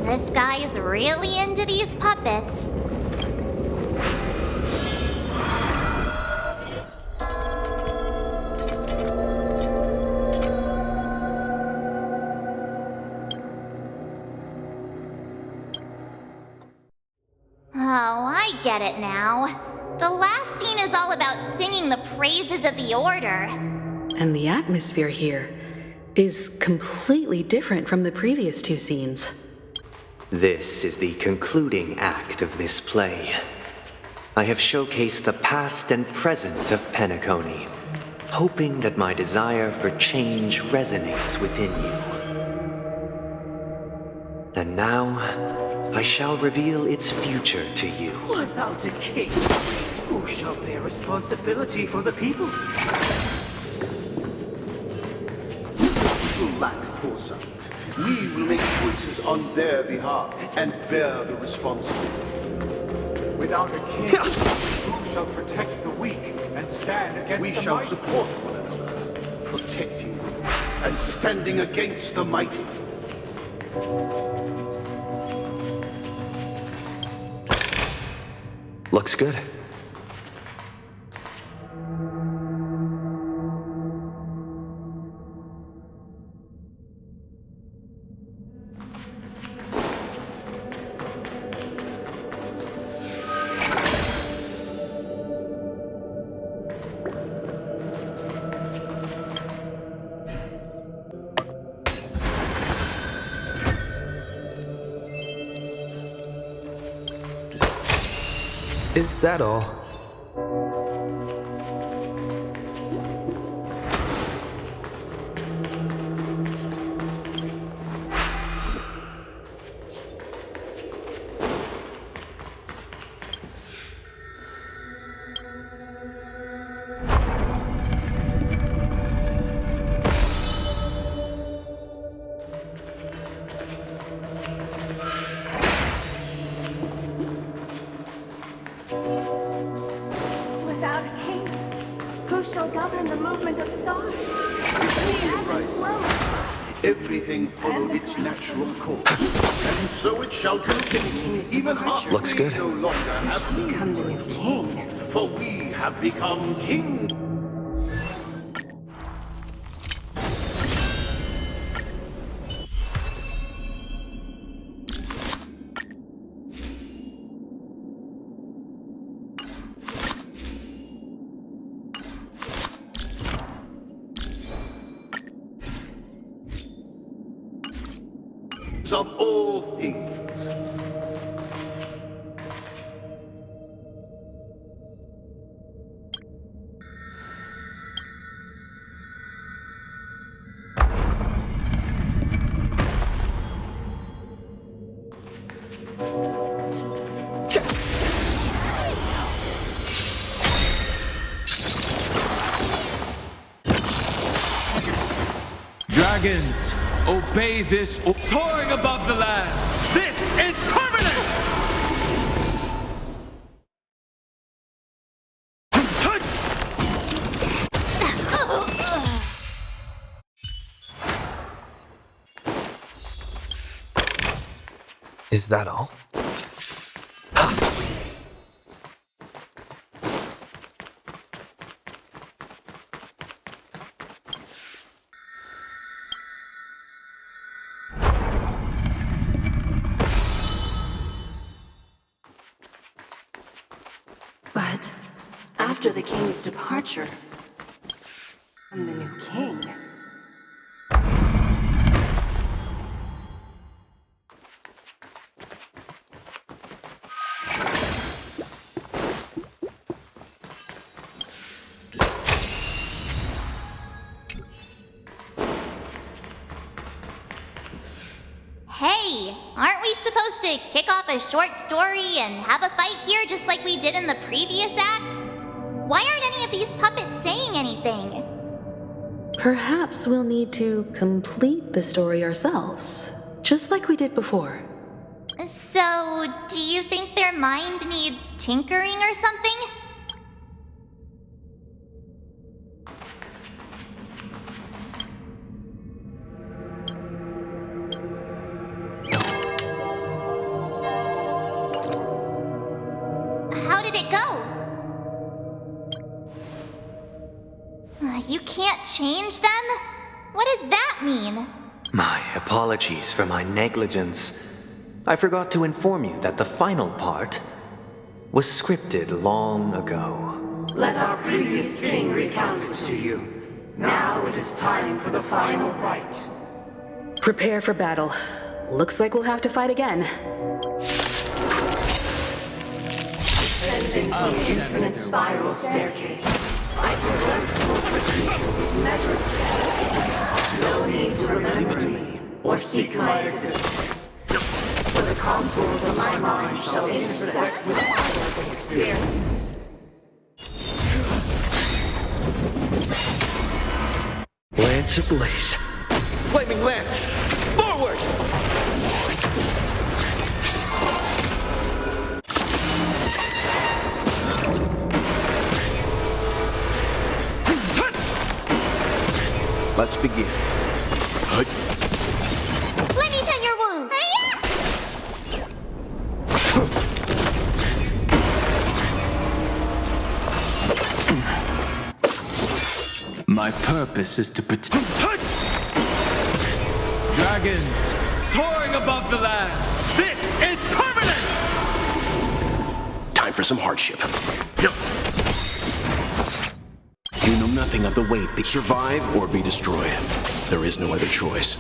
This guy's really into these puppets. Oh, I get it now. The last scene is all about singing the praises of the Order. And the atmosphere here is completely different from the previous two scenes. This is the concluding act of this play. I have showcased the past and present of Penacony, hoping that my desire for change resonates within you. And now, I shall reveal its future to you. Without a king, who shall bear responsibility for the people? Who lack foresight. We will make choices on their behalf and bear the responsibility. Without a king, who shall protect the weak and stand against the mighty? We shall support one another, protecting the weak and standing against the mighty. Looks good. Is that all? Without a king, who shall govern the movement of stars? Everything followed its natural course, and so it shall continue, even after Looks good. we no longer have Become the new king. for we have become king. Of all things. Dragons, obey this. Soaring above the lands. This is permanence! Is that all? But after the king's departure, I'm the new king. Hey, aren't we supposed to kick off a short story and have a fight here just like we did in the previous acts? Why aren't any of these puppets saying anything? Perhaps we'll need to complete the story ourselves, just like we did before. So, do you think their mind needs tinkering or something? You can't change them? What does that mean? My apologies for my negligence. I forgot to inform you that the final part was scripted long ago. Let our previous king recount it to you. Now it is time for the final rite. Prepare for battle. Looks like we'll have to fight again. Ascending from the infinite spiral staircase, I progress towards the future with measured steps. No need to remember me or seek my assistance. For the contours of my mind shall intersect with other experiences. Lance ablaze. Flaming lance! Forward! Let's begin. Let me tend your wound. My purpose is to protect. Dragons soaring above the lands. This is permanence! Time for some hardship. You know nothing of the weight. Survive or be destroyed. There is no other choice.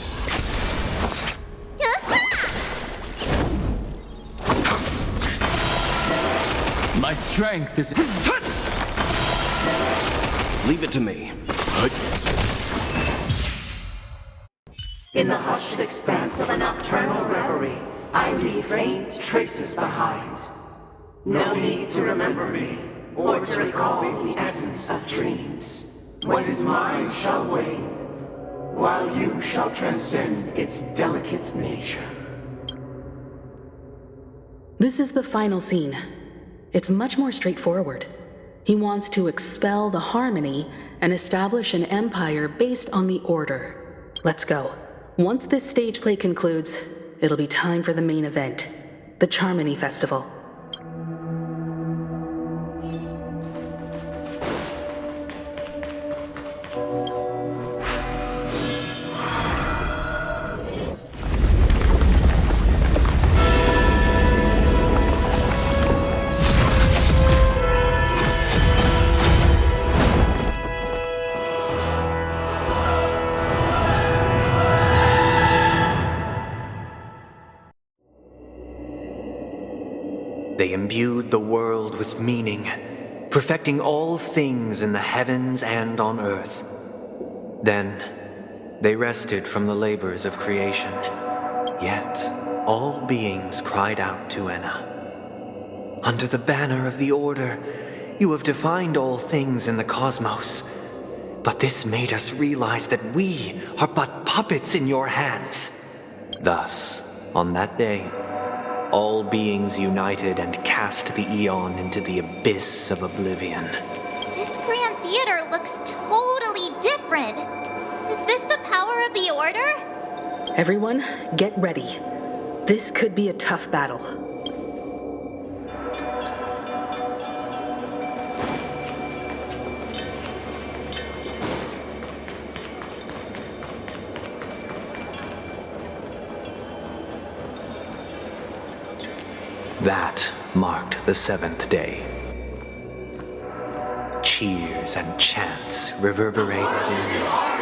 My strength is. Leave it to me. In the hushed expanse of a nocturnal reverie, I leave faint traces behind. No need to remember me, or to recall the essence of dreams. What is mine shall wane, while you shall transcend its delicate nature. This is the final scene. It's much more straightforward. He wants to expel the harmony and establish an empire based on the order. Let's go. Once this stage play concludes, it'll be time for the main event, the Charmony Festival. They imbued the world with meaning, perfecting all things in the heavens and on earth. Then, they rested from the labors of creation. Yet, all beings cried out to Enna. Under the banner of the Order, you have defined all things in the cosmos. But this made us realize that we are but puppets in your hands. Thus, on that day, all beings united and cast the Eon into the abyss of oblivion. This Grand Theater looks totally different. Is this the power of the Order? Everyone, get ready. This could be a tough battle. That marked the seventh day. Cheers and chants reverberated in unison.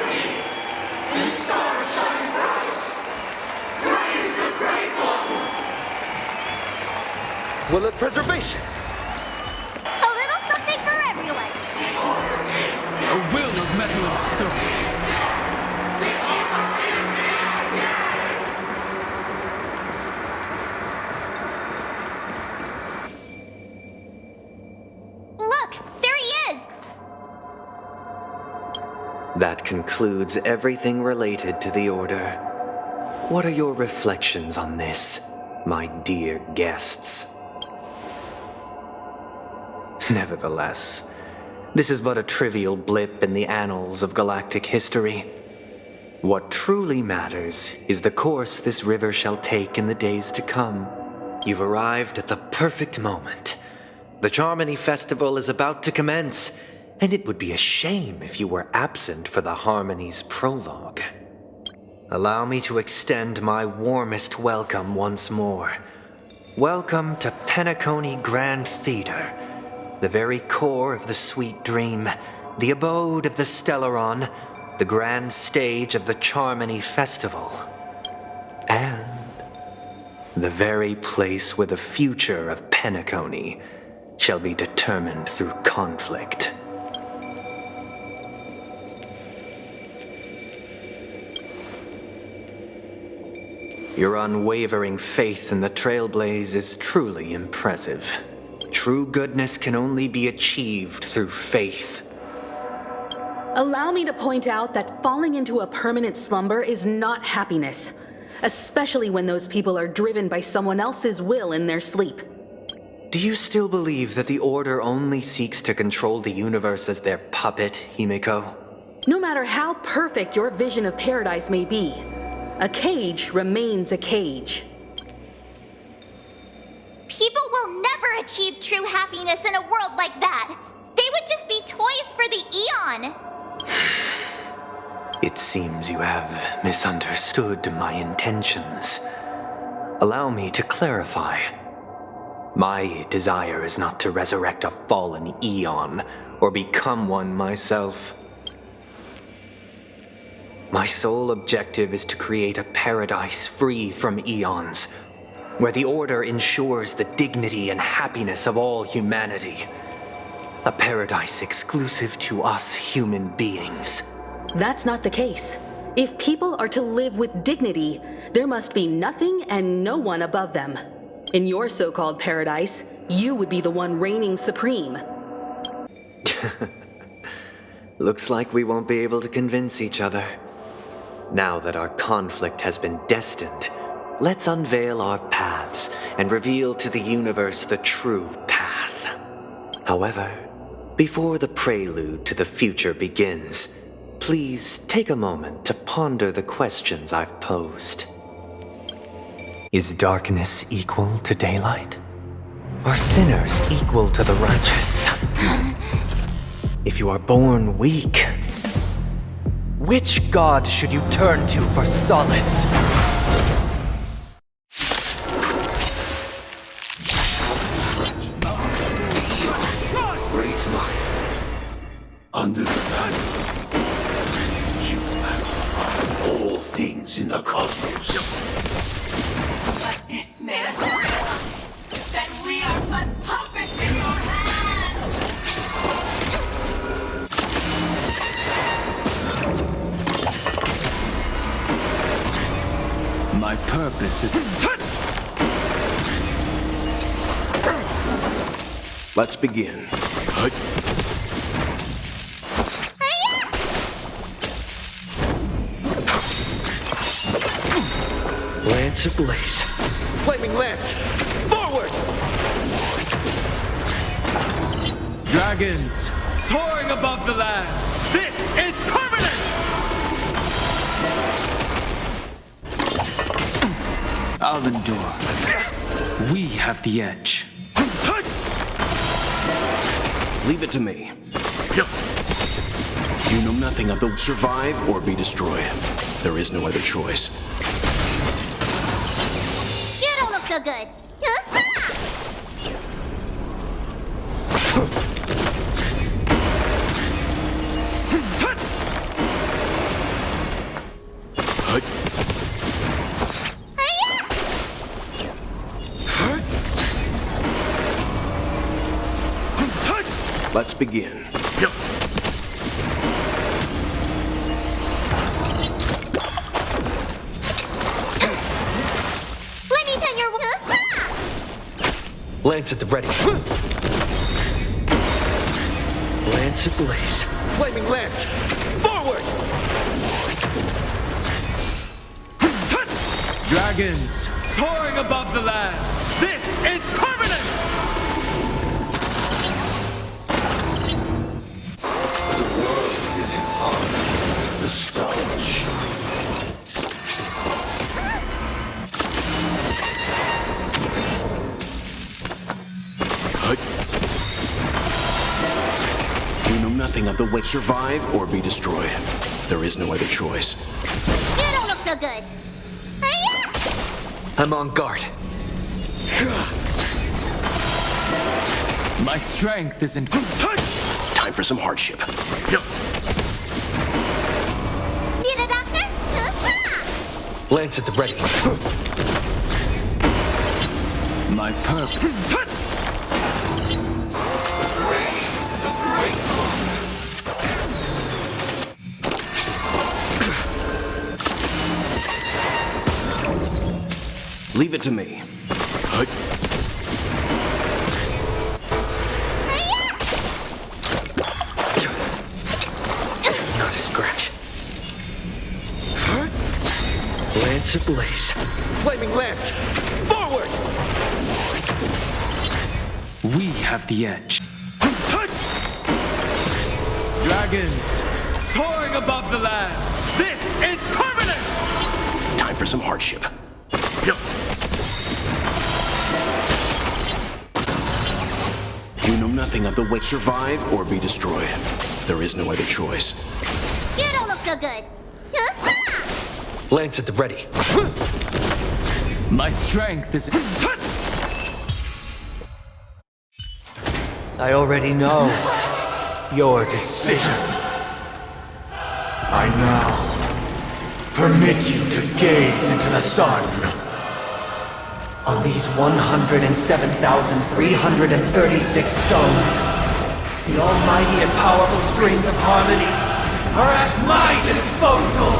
Will of preservation! A little something for everyone. A will of metal and stone. Look, there he is. That concludes everything related to the Order. What are your reflections on this, my dear guests? Nevertheless, this is but a trivial blip in the annals of galactic history. What truly matters is the course this river shall take in the days to come. You've arrived at the perfect moment. The Charmony Festival is about to commence, and it would be a shame if you were absent for the Harmony's prologue. Allow me to extend my warmest welcome once more. Welcome to Penacony Grand Theater, the very core of the sweet dream, the abode of the Stellaron, the grand stage of the Charmony Festival, and the very place where the future of Penacony shall be determined through conflict. Your unwavering faith in the Trailblaze is truly impressive. True goodness can only be achieved through faith. Allow me to point out that falling into a permanent slumber is not happiness, especially when those people are driven by someone else's will in their sleep. Do you still believe that the Order only seeks to control the universe as their puppet, Himiko? No matter how perfect your vision of paradise may be, a cage remains a cage. People will never achieve true happiness in a world like that. They would just be toys for the Eon. It seems you have misunderstood my intentions. Allow me to clarify. My desire is not to resurrect a fallen Eon or become one myself. My sole objective is to create a paradise free from Eons, where the Order ensures the dignity and happiness of all humanity. A paradise exclusive to us human beings. That's not the case. If people are to live with dignity, there must be nothing and no one above them. In your so-called paradise, you would be the one reigning supreme. Looks like we won't be able to convince each other. Now that our conflict has been destined, let's unveil our paths and reveal to the universe the true path. However, before the prelude to the future begins, please take a moment to ponder the questions I've posed. Is darkness equal to daylight? Are sinners equal to the righteous? If you are born weak, which god should you turn to for solace? Under the banner, you magnify all things in the cosmos. But this made us realize that we are but puppets in your hands! My purpose is... Let's begin. Lance ablaze. Flaming lance! Forward! Dragons, soaring above the lands. This is permanence! Alvendor, we have the edge. Leave it to me. You know nothing of the survive or be destroyed. There is no other choice. You don't look so good. Let's begin. Let me pin your... Lance at the ready. Lance ablaze. Flaming lance! Forward! Dragons, soaring above the lands. This is permanence! The world is in harmony. The stars shine. You know nothing. of the way. Survive or be destroyed. There is no other choice. You don't look so good. Hiya! I'm on guard. My strength isn't. Time for some hardship. Need a doctor? Lance at the ready. My purpose. Leave it to me. Not a scratch. Lance ablaze. Flaming lance! Forward! We have the edge. Dragons, soaring above the lands. This is permanent! Time for some hardship. You know nothing of the way. Survive or be destroyed. There is no other choice. You don't look so good. Lance at the ready. My strength is. I already know your decision. I now permit you to gaze into the sun. On these 107,336 stones, the almighty and powerful springs of harmony are at my disposal!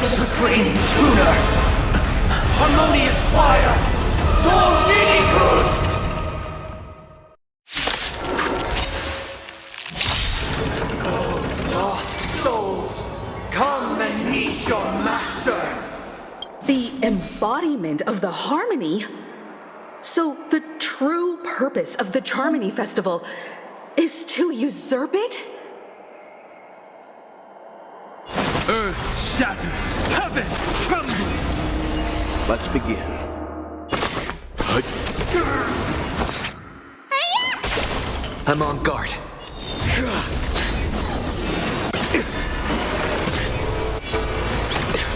Supreme Tuner! Harmonious Choir! Dominicus! Oh, lost souls, come and meet your master! The embodiment of the harmony? So the true purpose of the Charmony Festival is to usurp it? Earth shatters, heaven trembles. Let's begin. I'm on guard.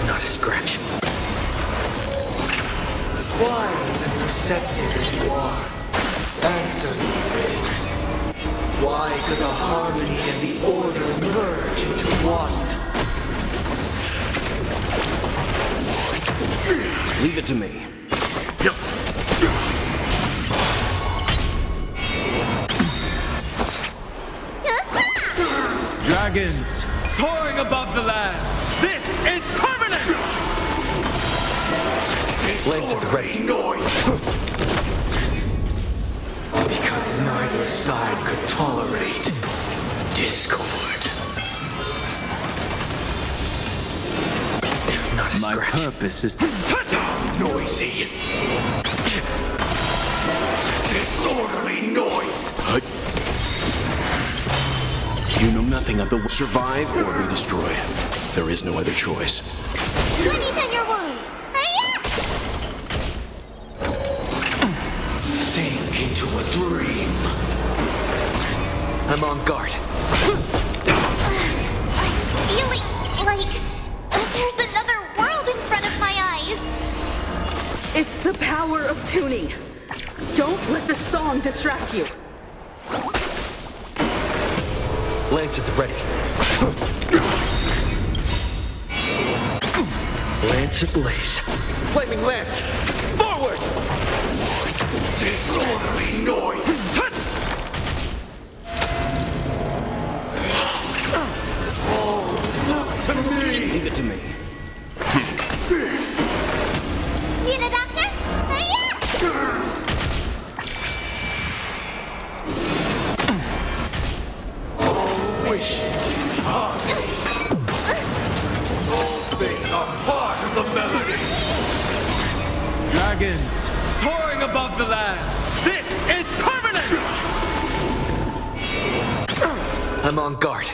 Not a scratch. Wise and perceptive as you are, answer me this. Why could the harmony and the order merge into one? Leave it to me. Dragons, soaring above the lands. This is permanent! Lance at the ready. Because neither side could tolerate discord. Not a My scratch. purpose is. Noisy. Disorderly noise. You know nothing of the way. Survive or be destroyed. There is no other choice. Let me tend your wounds. Hiya! Sink into a dream. I'm on guard. Feeling like there's another world in front of my eyes. It's the power of tuning. Don't let the song distract you. Lance at the ready. Lance ablaze. Flaming lance! Forward! Disorderly noise. Leave it to me. Need a doctor? Hiya! Wishes harmony. All things are part of the melody. Dragons, soaring above the lands. This is permanent! I'm on guard.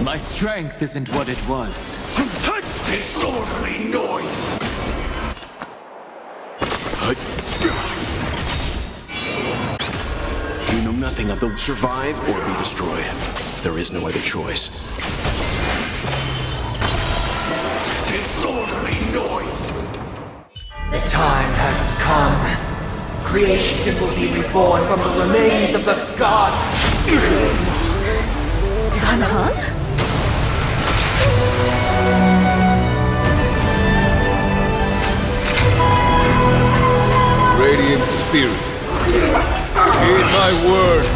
My strength isn't what it was. Disorderly noise. You know nothing of the survive or be destroyed. There is no other choice. Disorderly noise! The time has come. Creation will be reborn from the remains of the gods. Danhang? Radiant spirits, heed my word.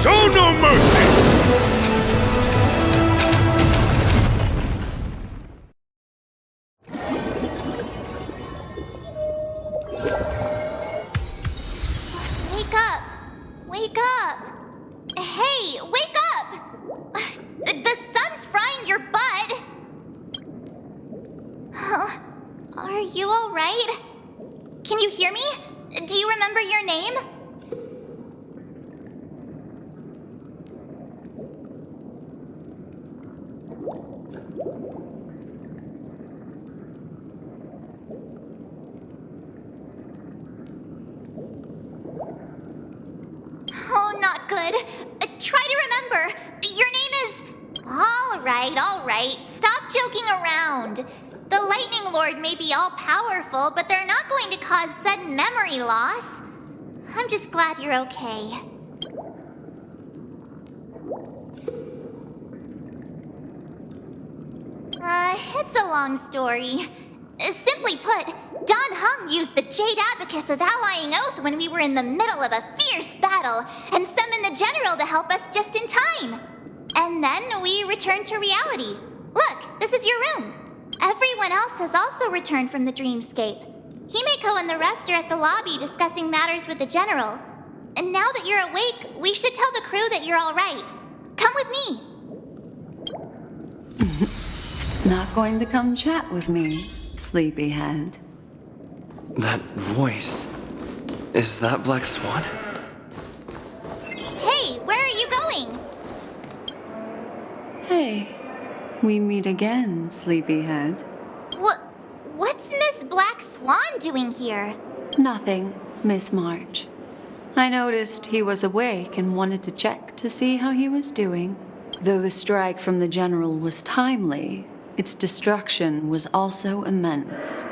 Show no mercy! Wake up! Wake up! Hey, wake up! The sun's frying your butt! Huh? Are you alright? Can you hear me? Do you remember your name? Oh, not good. Try to remember. Your name is... All right. Stop joking around. The Lightning Lord may be all-powerful, but they're not going to cause sudden memory loss. I'm just glad you're okay. It's a long story. Simply put, Don Hung used the Jade Abacus of Allying Oath when we were in the middle of a fierce battle and summoned the General to help us just in time. And then we returned to reality. Look, this is your room. Everyone else has also returned from the dreamscape. Himeko and the rest are at the lobby discussing matters with the General. And now that you're awake, we should tell the crew that you're all right. Come with me. Not going to come chat with me, sleepyhead? That voice. Is that Black Swan? Hey, where are you going? Hey, we meet again, sleepyhead. What's Miss Black Swan doing here? Nothing, Miss March. I noticed he was awake and wanted to check to see how he was doing. Though the strike from the General was timely, its destruction was also immense.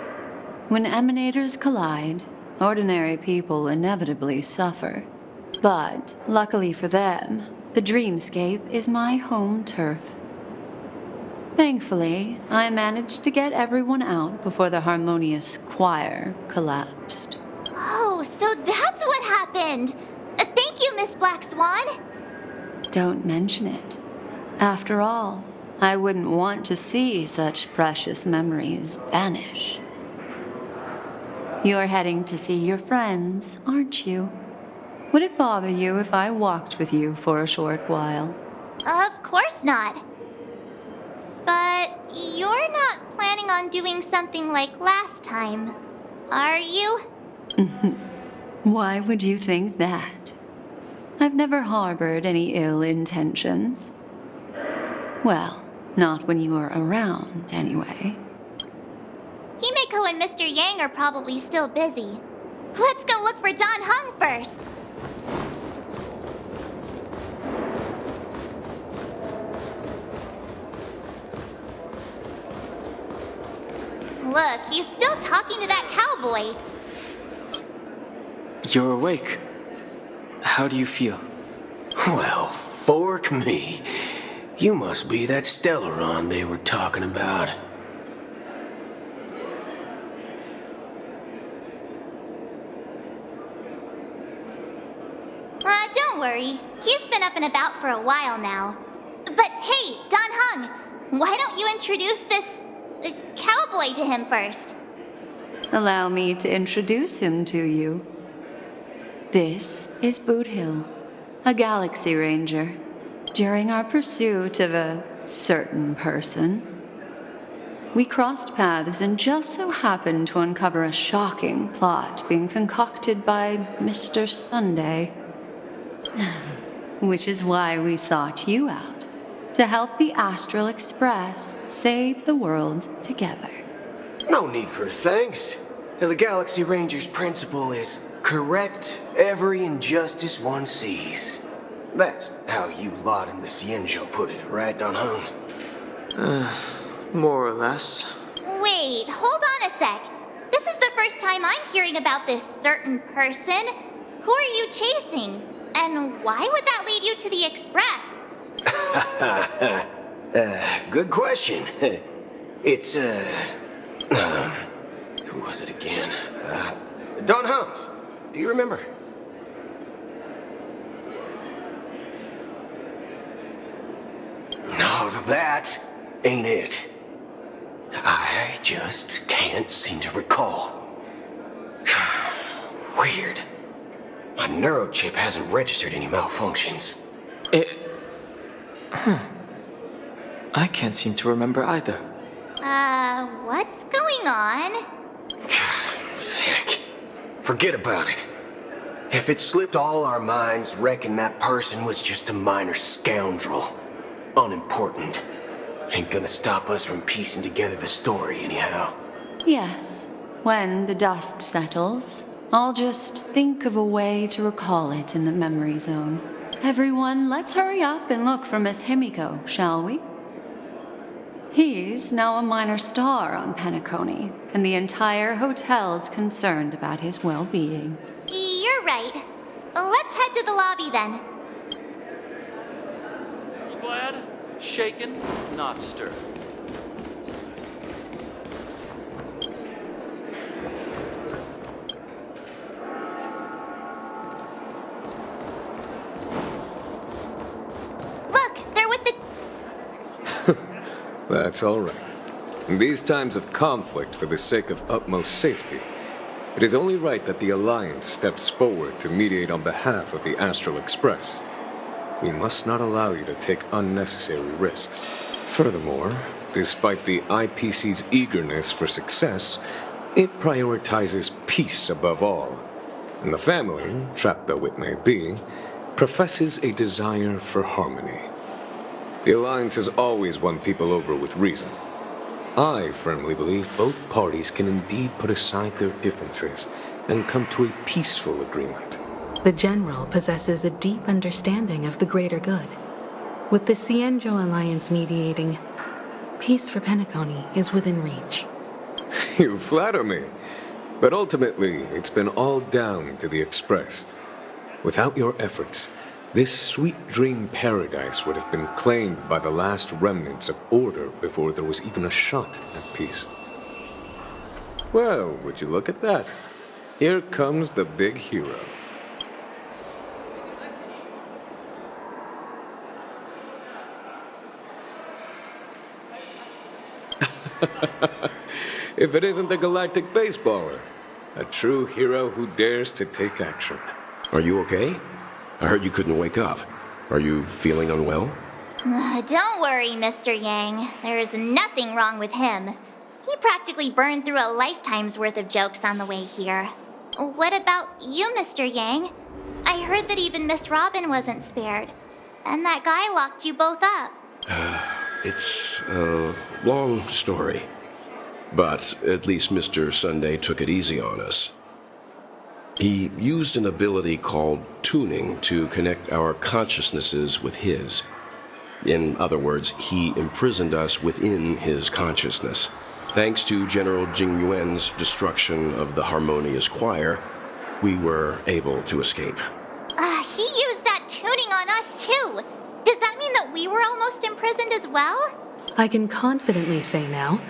When emanators collide, ordinary people inevitably suffer. But, luckily for them, the dreamscape is my home turf. Thankfully, I managed to get everyone out before the harmonious choir collapsed. Oh, so that's what happened! Thank you, Miss Black Swan! Don't mention it. After all, I wouldn't want to see such precious memories vanish. You're heading to see your friends, aren't you? Would it bother you if I walked with you for a short while? Of course not. But you're not planning on doing something like last time, are you? Why would you think that? I've never harbored any ill intentions. Well, not when you are around, anyway. Himeko and Mr. Yang are probably still busy. Let's go look for Don Hung first. Look, he's still talking to that cowboy. You're awake. How do you feel? Well, fork me. You must be that Stellaron they were talking about. Don't worry. He's been up and about for a while now. But hey, Don Hung, why don't you introduce this cowboy to him first? Allow me to introduce him to you. This is Boot Hill, a Galaxy Ranger. During our pursuit of a certain person, we crossed paths and just so happened to uncover a shocking plot being concocted by Mr. Sunday. Which is why we sought you out, to help the Astral Express save the world together. No need for thanks. The Galaxy Ranger's principle is Correct every injustice one sees. That's how you lot in the Cienjo put it, right, Don Hung? More or less. Wait, hold on a sec. This is the first time I'm hearing about this certain person. Who are you chasing? And why would that lead you to the Express? Good question. It's, who was it again? Don Hung. Do you remember? No, that ain't it. I just can't seem to recall. Weird. My neurochip hasn't registered any malfunctions. I can't seem to remember either. What's going on? Heck. Forget about it. If it slipped all our minds, reckon that person was just a minor scoundrel. Unimportant. Ain't gonna stop us from piecing together the story anyhow. Yes. When the dust settles, I'll just think of a way to recall it in the memory zone. Everyone, let's hurry up and look for Miss Himiko, shall we? He's now a minor star on Penacony, and the entire hotel's concerned about his well-being. You're right. Let's head to the lobby then. Glad? Shaken, not stirred. Look, they're with the... That's all right. In these times of conflict, for the sake of utmost safety, it is only right that the Alliance steps forward to mediate on behalf of the Astral Express. We must not allow you to take unnecessary risks. Furthermore, despite the IPC's eagerness for success, it prioritizes peace above all. And the family, trapped though it may be, professes a desire for harmony. The Alliance has always won people over with reason. I firmly believe both parties can indeed put aside their differences and come to a peaceful agreement. The General possesses a deep understanding of the greater good. With the Cienjo Alliance mediating, peace for Penacony is within reach. You flatter me. But ultimately, it's been all down to the Express. Without your efforts, this sweet dream paradise would have been claimed by the last remnants of order before there was even a shot at peace. Well, would you look at that? Here comes the big hero. If it isn't the galactic baseballer, a true hero who dares to take action. Are you okay? I heard you couldn't wake up. Are you feeling unwell? Don't worry, Mr. Yang. There is nothing wrong with him. He practically burned through a lifetime's worth of jokes on the way here. What about you, Mr. Yang? I heard that even Miss Robin wasn't spared. And that guy locked you both up. It's a long story. But at least Mr. Sunday took it easy on us. He used an ability called tuning to connect our consciousnesses with his. In other words, he imprisoned us within his consciousness. Thanks to General Jing Yuan's destruction of the Harmonious Choir, we were able to escape. He used that tuning on us too. Does that mean that we were almost imprisoned as well? I can confidently say now,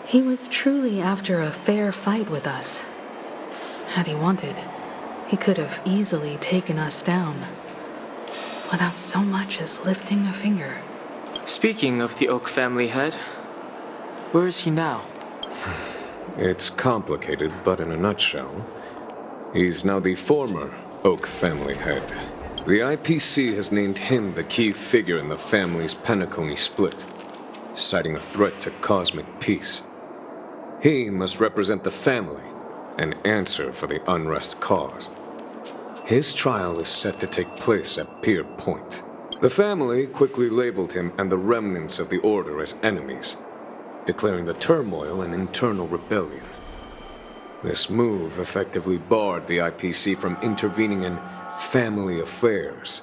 he was truly after a fair fight with us. Had he wanted, he could have easily taken us down, without so much as lifting a finger. Speaking of the Oak family head, where is he now? It's complicated, but in a nutshell, he's now the former Oak family head. The IPC has named him the key figure in the family's Penacony split, citing a threat to cosmic peace. He must represent the family and answer for the unrest caused. His trial is set to take place at Pier Point. The family quickly labeled him and the remnants of the Order as enemies, declaring the turmoil an internal rebellion. This move effectively barred the IPC from intervening in family affairs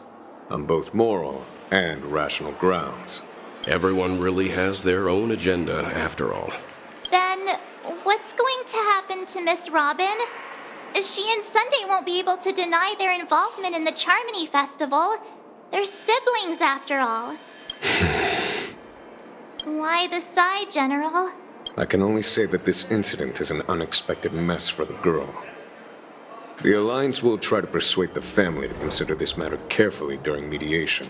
on both moral and rational grounds. Everyone really has their own agenda, after all. Then, what's going to happen to Miss Robin? She and Sunday won't be able to deny their involvement in the Charmony Festival. They're siblings, after all. Why the sigh, General? I can only say that this incident is an unexpected mess for the girl. The Alliance will try to persuade the family to consider this matter carefully during mediation.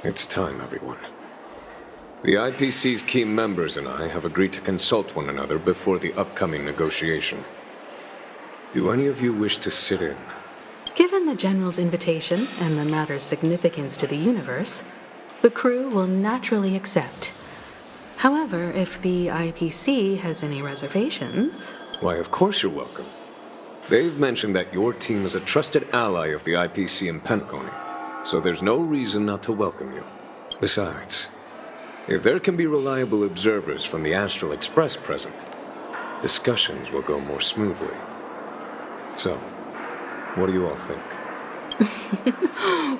It's time, everyone. The IPC's key members and I have agreed to consult one another before the upcoming negotiation. Do any of you wish to sit in? Given the General's invitation and the matter's significance to the universe, the crew will naturally accept. However, if the IPC has any reservations... Why, of course you're welcome. They've mentioned that your team is a trusted ally of the IPC in Penacony, so there's no reason not to welcome you. Besides, if there can be reliable observers from the Astral Express present, discussions will go more smoothly. So, what do you all think?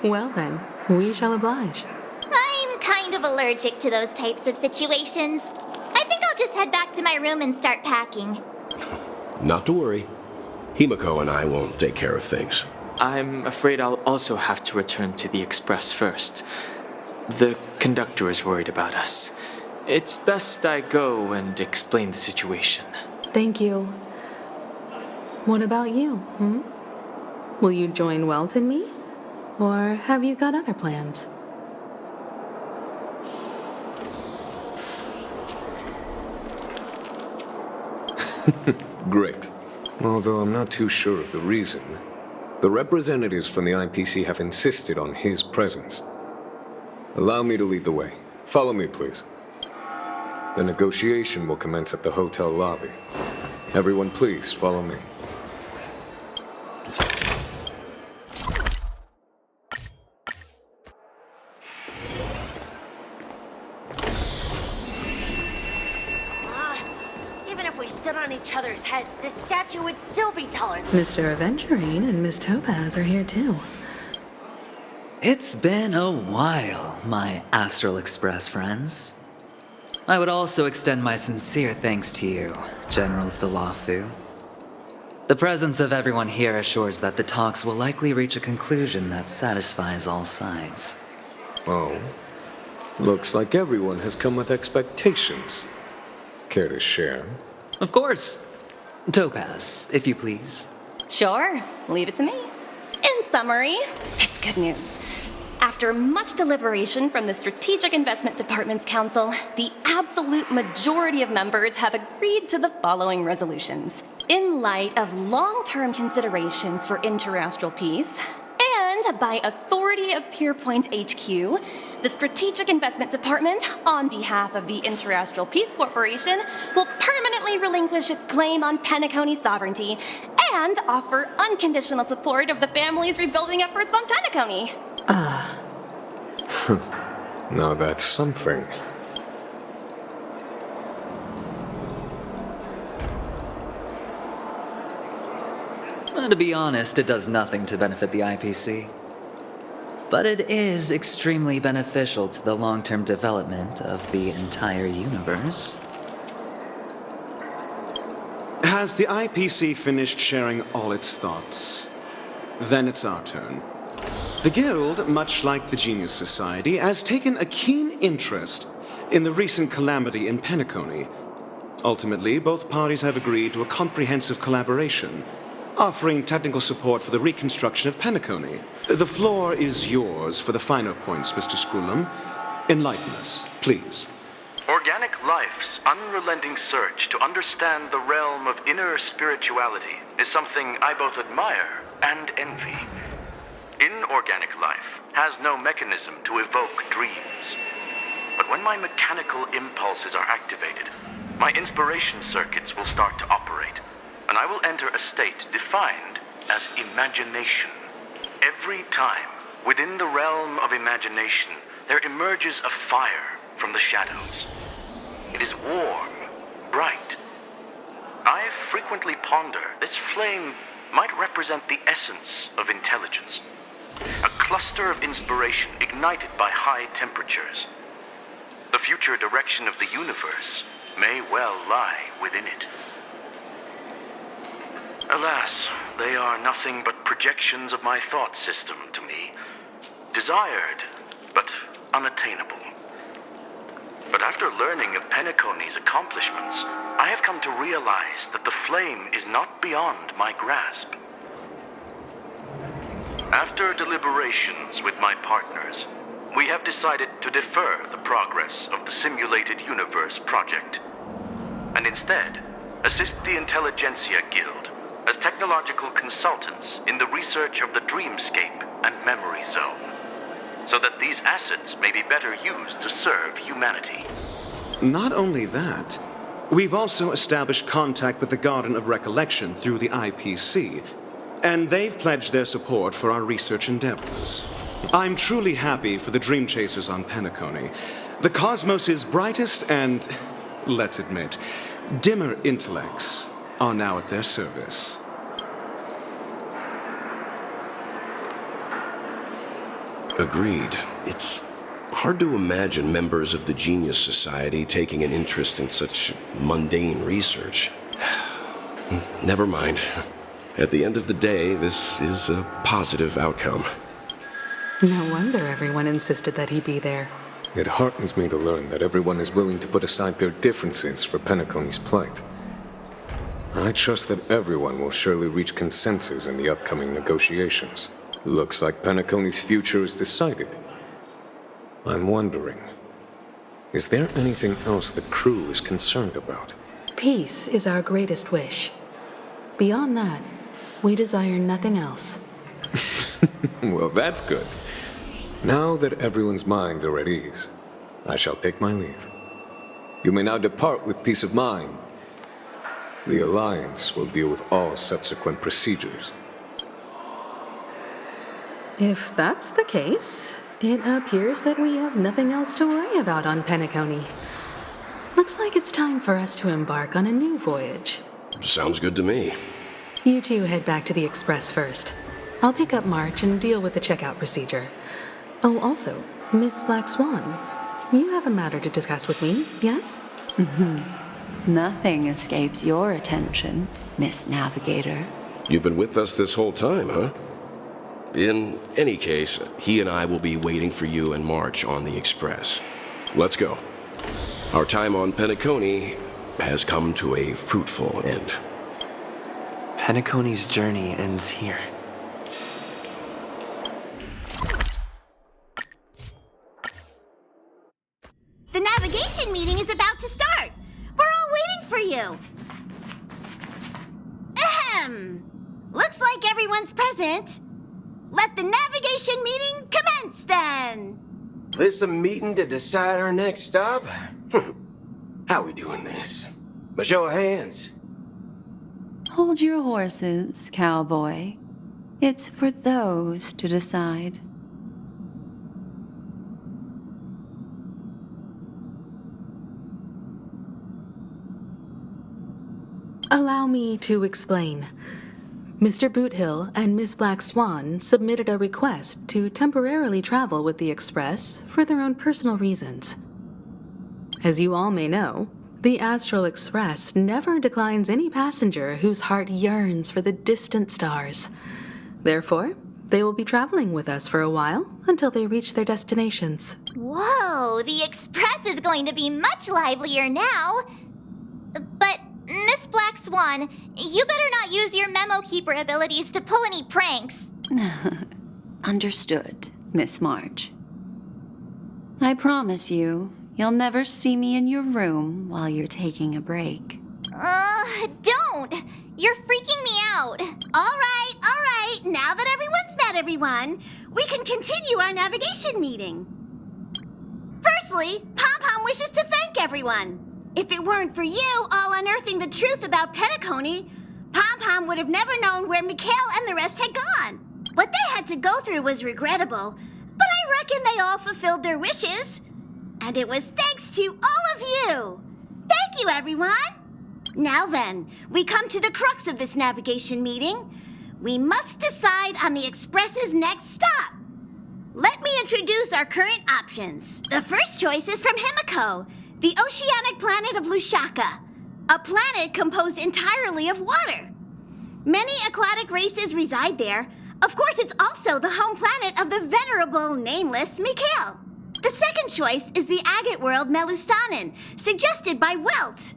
Well then, we shall oblige. I'm kind of allergic to those types of situations. I think I'll just head back to my room and start packing. Not to worry. Himiko and I will take care of things. I'm afraid I'll also have to return to the Express first. The conductor is worried about us. It's best I go and explain the situation. Thank you. What about you, Will you join Welt and me? Or have you got other plans? Great. Although I'm not too sure of the reason. The representatives from the IPC have insisted on his presence. Allow me to lead the way. Follow me, please. The negotiation will commence at the hotel lobby. Everyone, please follow me. Even if we stood on each other's heads, this statue would still be taller than... Mr. Aventurine and Miss Topaz are here too. It's been a while, my Astral Express friends. I would also extend my sincere thanks to you, General of the Lawfu. The presence of everyone here assures that the talks will likely reach a conclusion that satisfies all sides. Oh. Looks like everyone has come with expectations. Care to share? Of course. Topaz, if you please. Sure, leave it to me. In summary, it's good news. After much deliberation from the Strategic Investment Department's Council, the absolute majority of members have agreed to the following resolutions. In light of long-term considerations for interastral peace, and by authority of Pierpoint HQ, the Strategic Investment Department, on behalf of the Interastral Peace Corporation, will permanently relinquish its claim on Penacony sovereignty and offer unconditional support of the family's rebuilding efforts on Penacony. Now that's something. To be honest, it does nothing to benefit the IPC. But it is extremely beneficial to the long-term development of the entire universe. Has the IPC finished sharing all its thoughts? Then it's our turn. The Guild, much like the Genius Society, has taken a keen interest in the recent calamity in Penacony. Ultimately, both parties have agreed to a comprehensive collaboration, offering technical support for the reconstruction of Penacony. The floor is yours for the finer points, Mr. Skrulum. Enlighten us, please. Organic life's unrelenting search to understand the realm of inner spirituality is something I both admire and envy. Inorganic life has no mechanism to evoke dreams. But when my mechanical impulses are activated, my inspiration circuits will start to operate, and I will enter a state defined as imagination. Every time, within the realm of imagination, there emerges a fire from the shadows. It is warm, bright. I frequently ponder this flame might represent the essence of intelligence. A cluster of inspiration ignited by high temperatures. The future direction of the universe may well lie within it. Alas, they are nothing but projections of my thought system to me. Desired, but unattainable. But after learning of Penacony's accomplishments, I have come to realize that the flame is not beyond my grasp. After deliberations with my partners, we have decided to defer the progress of the Simulated Universe project, and instead assist the Intelligentsia Guild as technological consultants in the research of the Dreamscape and Memory Zone, so that these assets may be better used to serve humanity. Not only that, we've also established contact with the Garden of Recollection through the IPC, and they've pledged their support for our research endeavors. I'm truly happy for the Dream Chasers on Penacony. The cosmos' brightest and, let's admit, dimmer intellects are now at their service. Agreed. It's hard to imagine members of the Genius Society taking an interest in such mundane research. Never mind. At the end of the day, this is a positive outcome. No wonder everyone insisted that he be there. It heartens me to learn that everyone is willing to put aside their differences for Penacony's plight. I trust that everyone will surely reach consensus in the upcoming negotiations. Looks like Penacony's future is decided. I'm wondering, is there anything else the crew is concerned about? Peace is our greatest wish. Beyond that, we desire nothing else. Well, that's good. Now that everyone's minds are at ease, I shall take my leave. You may now depart with peace of mind. The Alliance will deal with all subsequent procedures. If that's the case, it appears that we have nothing else to worry about on Penacony. Looks like it's time for us to embark on a new voyage. Sounds good to me. You two head back to the Express first. I'll pick up March and deal with the checkout procedure. Oh, also, Miss Black Swan, you have a matter to discuss with me, yes? Nothing escapes your attention, Miss Navigator. You've been with us this whole time, huh? In any case, he and I will be waiting for you and March on the Express. Let's go. Our time on Penacony has come to a fruitful end. Penacony's journey ends here. The navigation meeting is about to start. We're all waiting for you. Ahem. Looks like everyone's present. Let the navigation meeting commence then. This a meeting to decide our next stop? How we doing this? A show of hands. Hold your horses, cowboy. It's for those to decide. Allow me to explain. Mr. Boothill and Miss Black Swan submitted a request to temporarily travel with the Express for their own personal reasons. As you all may know, the Astral Express never declines any passenger whose heart yearns for the distant stars. Therefore, they will be traveling with us for a while until they reach their destinations. Whoa, the Express is going to be much livelier now. But, Miss Black Swan, you better not use your memo keeper abilities to pull any pranks. Understood, Miss March. I promise you, you'll never see me in your room while you're taking a break. Don't! You're freaking me out. All right. Now that everyone's met everyone, we can continue our navigation meeting. Firstly, Pom-Pom wishes to thank everyone. If it weren't for you all unearthing the truth about Penacony, Pom-Pom would have never known where Mikhail and the rest had gone. What they had to go through was regrettable, but I reckon they all fulfilled their wishes. And it was thanks to all of you. Thank you, everyone. Now then, we come to the crux of this navigation meeting. We must decide on the Express's next stop. Let me introduce our current options. The first choice is from Himiko, the oceanic planet of Lushaka, a planet composed entirely of water. Many aquatic races reside there. Of course, it's also the home planet of the venerable, nameless Mikhail. The second choice is the agate world Melustanen, suggested by Welt.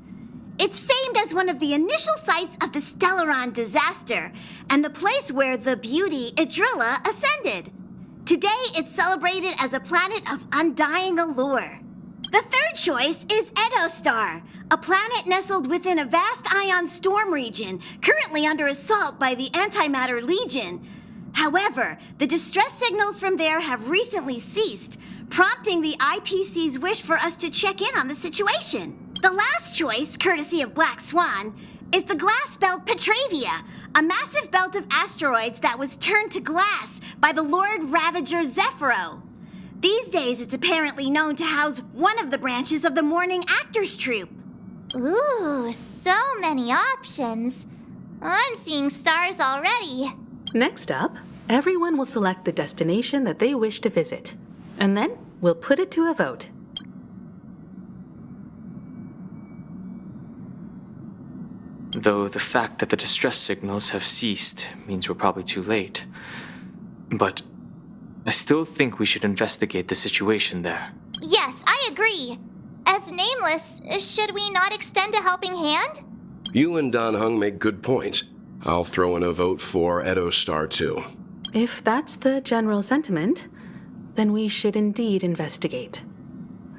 It's famed as one of the initial sites of the Stellaron disaster, and the place where the beauty Idrilla ascended. Today, it's celebrated as a planet of undying allure. The third choice is Edostar, a planet nestled within a vast ion storm region, currently under assault by the Antimatter Legion. However, the distress signals from there have recently ceased, prompting the IPC's wish for us to check in on the situation. The last choice, courtesy of Black Swan, is the glass belt Petravia, a massive belt of asteroids that was turned to glass by the Lord Ravager Zephyro. These days, it's apparently known to house one of the branches of the Morning Actors Troupe. Ooh, so many options. I'm seeing stars already. Next up, everyone will select the destination that they wish to visit, and then we'll put it to a vote. Though the fact that the distress signals have ceased means we're probably too late. But I still think we should investigate the situation there. Yes, I agree. As Nameless, should we not extend a helping hand? You and Dan Heng make good points. I'll throw in a vote for Edostar too. If that's the general sentiment, then we should indeed investigate.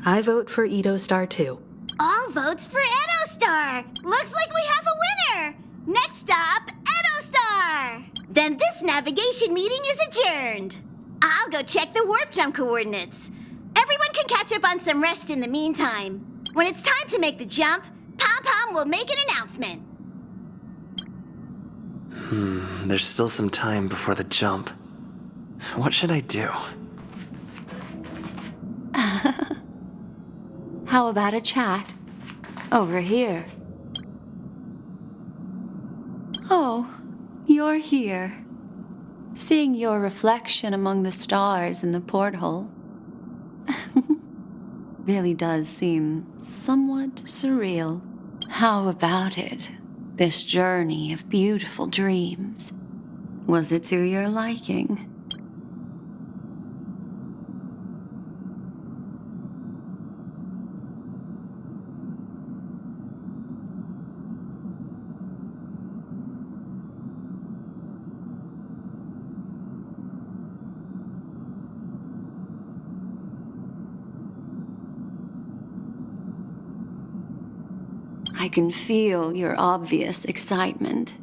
I vote for Edostar too. All votes for Edostar! Looks like we have a winner! Next stop, Edostar! Then this navigation meeting is adjourned. I'll go check the warp jump coordinates. Everyone can catch up on some rest in the meantime. When it's time to make the jump, Pom-Pom will make an announcement. There's still some time before the jump. What should I do? How about a chat? Over here. Oh, you're here. Seeing your reflection among the stars in the porthole really does seem somewhat surreal. How about it? This journey of beautiful dreams. Was it to your liking? I can feel your obvious excitement.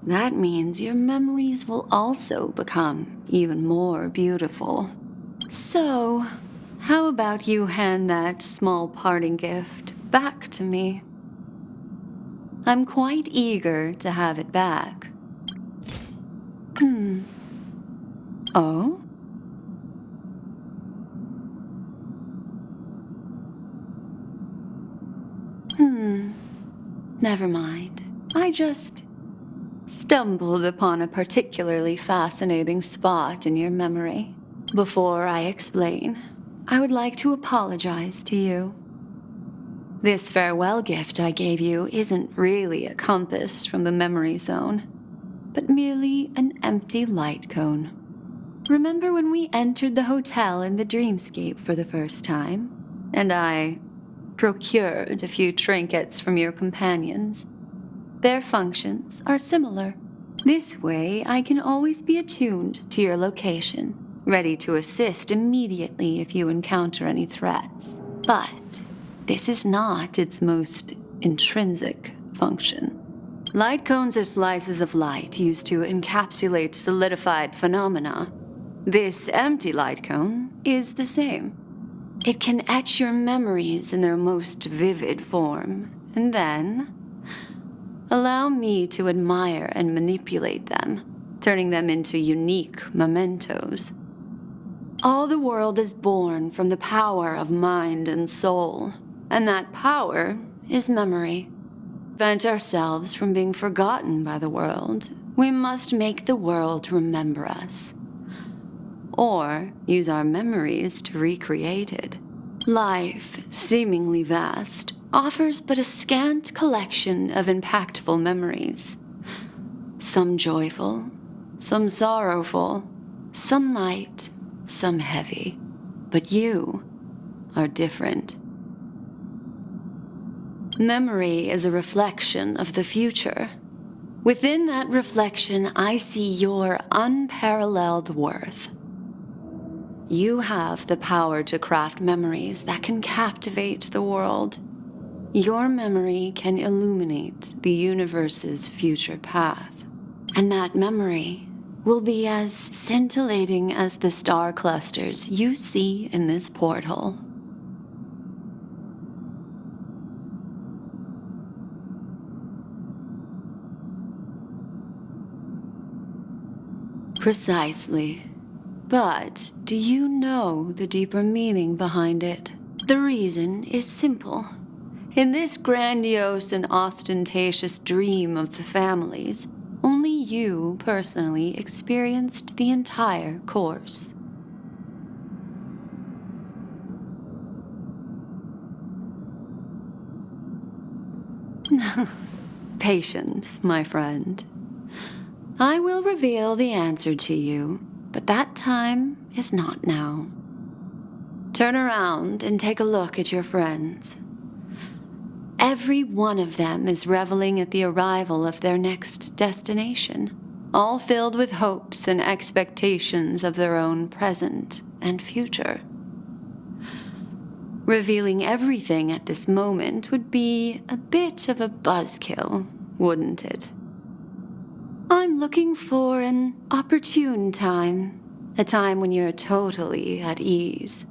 That means your memories will also become even more beautiful. So, how about you hand that small parting gift back to me? I'm quite eager to have it back. Oh? Never mind. I just stumbled upon a particularly fascinating spot in your memory. Before I explain, I would like to apologize to you. This farewell gift I gave you isn't really a compass from the memory zone, but merely an empty light cone. Remember when we entered the hotel in the dreamscape for the first time, and I procured a few trinkets from your companions? Their functions are similar. This way, I can always be attuned to your location, ready to assist immediately if you encounter any threats. But this is not its most intrinsic function. Light cones are slices of light used to encapsulate solidified phenomena. This empty light cone is the same. It can etch your memories in their most vivid form, and then allow me to admire and manipulate them, turning them into unique mementos. All the world is born from the power of mind and soul, and that power is memory. prevent ourselves from being forgotten by the world, we must make the world remember us. Or use our memories to recreate it. Life, seemingly vast, offers but a scant collection of impactful memories. Some joyful, some sorrowful, some light, some heavy. But you are different. Memory is a reflection of the future. Within that reflection, I see your unparalleled worth. You have the power to craft memories that can captivate the world. Your memory can illuminate the universe's future path. And that memory will be as scintillating as the star clusters you see in this porthole. Precisely. But do you know the deeper meaning behind it? The reason is simple. In this grandiose and ostentatious dream of the families, only you personally experienced the entire course. Patience, my friend. I will reveal the answer to you, but that time is not now. Turn around and take a look at your friends. Every one of them is reveling at the arrival of their next destination, all filled with hopes and expectations of their own present and future. Revealing everything at this moment would be a bit of a buzzkill, wouldn't it? I'm looking for an opportune time, a time when you're totally at ease.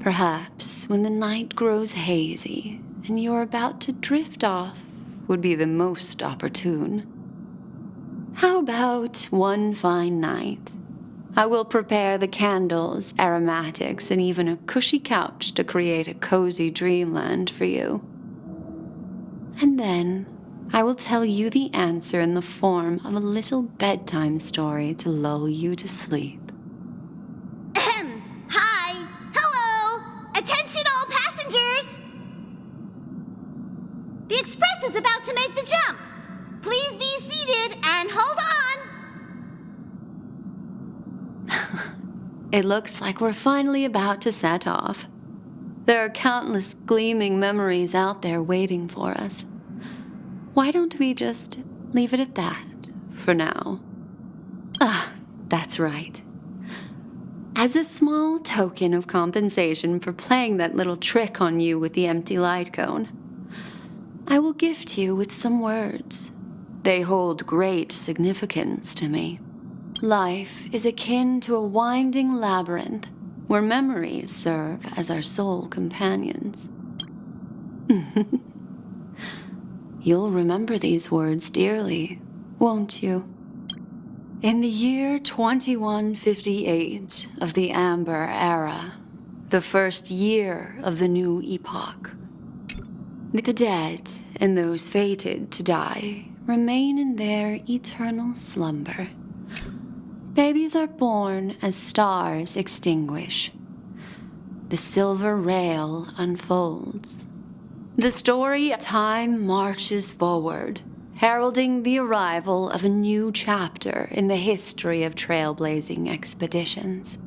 Perhaps when the night grows hazy and you're about to drift off would be the most opportune. How about one fine night? I will prepare the candles, aromatics, and even a cushy couch to create a cozy dreamland for you. And then I will tell you the answer in the form of a little bedtime story to lull you to sleep. Hi! Hello! Attention all passengers! The express is about to make the jump. Please be seated and hold on! It looks like we're finally about to set off. There are countless gleaming memories out there waiting for us. Why don't we just leave it at that for now? That's right. As a small token of compensation for playing that little trick on you with the empty light cone, I will gift you with some words. They hold great significance to me. Life is akin to a winding labyrinth where memories serve as our sole companions. You'll remember these words dearly, won't you? In the year 2158 of the Amber Era, the first year of the new epoch, the dead and those fated to die remain in their eternal slumber. Babies are born as stars extinguish. The silver rail unfolds. The story of time marches forward, heralding the arrival of a new chapter in the history of trailblazing expeditions.